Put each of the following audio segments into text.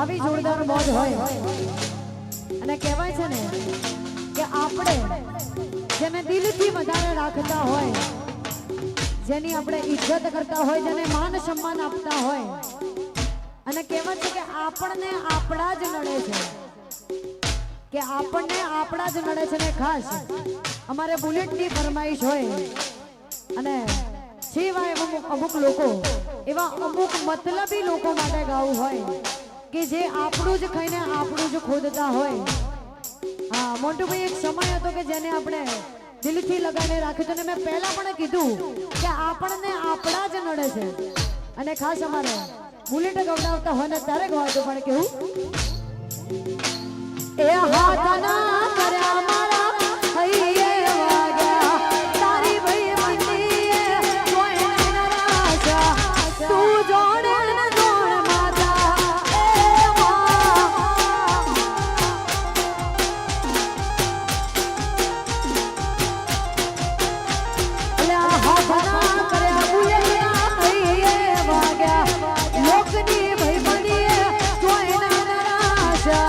આવી જોરદાર મોજ હોય અને કહેવાય છે ને કે આપણે જેને દિલથી વધારે રાખતા હોય, જેની આપણે ઇજ્જત કરતા હોય, જેને માન સન્માન આપતા હોય, અને કહેવાય છે કે આપણને આપણા જ નડે છે, કે આપણને આપણા જ નડે છે ને ખાસ અમારે બુલેટની ફરમાઈશ હોય અને સિવાય અમુક લોકો એવા અમુક મતલબી લોકો માટે ગાવું હોય કે જે આપણું જ ખાઈને આપણું જ ખોદતા હોય. હા મોટુભાઈ, એક સમય હતો કે જેને આપણે દિલથી લગાવીને રાખ્યું હતું, અને મેં પહેલા પણ કીધું કે આપણને આપણા જ નડે છે અને ખાસ અમારે બુલેટ ગવડાવતા હોય ને ત્યારે ગવાતું પણ કેવું એ હાથના કર્યા મારા હૈયે વાગ્યા તારી ભાઈ મંદીએ કોઈ નરાશા તું જોડે ને જોડ માતા એ અલ્યા હાથના કર્યા બુલેટના હૈયે વાગ્યા લોકની ભાઈ મંદીએ કોઈ નરાશા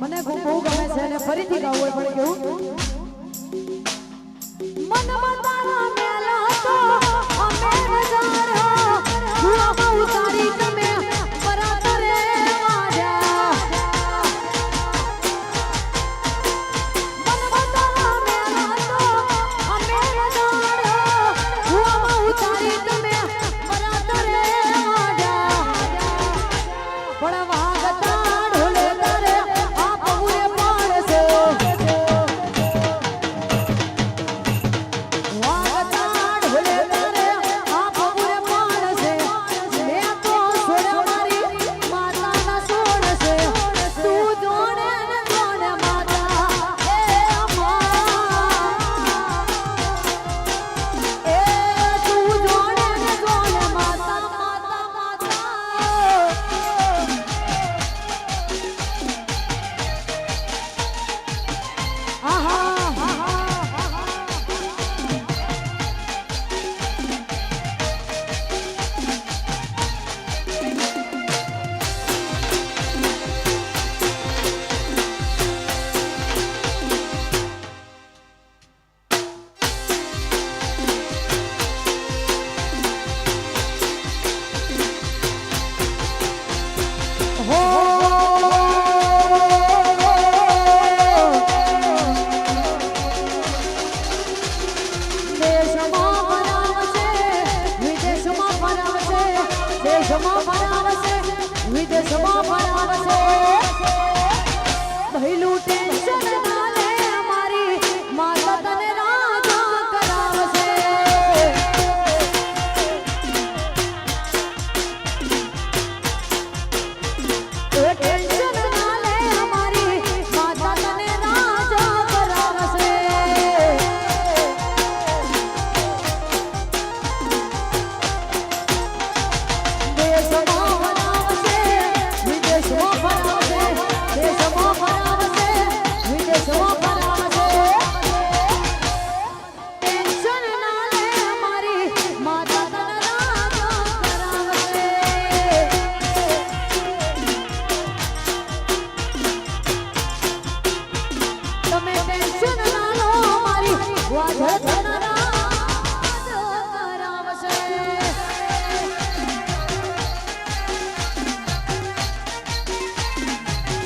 મને બહુ ગમે છે અને ફરીથી ગાવું પડે કેવું મનમાં તારા મેલા તો અમે નજારા હુઆમાં ઉતારી તમે બરાબરે વાજા મનમાં તારા મેલા તો અમે નજારા હુઆમાં ઉતારી તમે બરાબરે વાજા પણ વાગતા ઢોલે તારે આ બહુએ પાડશે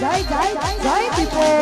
જય જય જય દીપો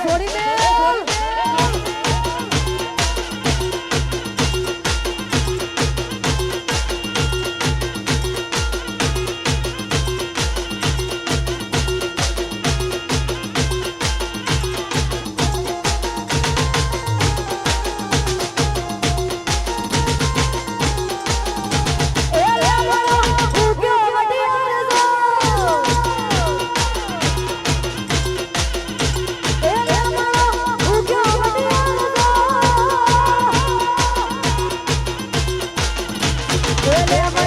થોડી મેલ Yeah.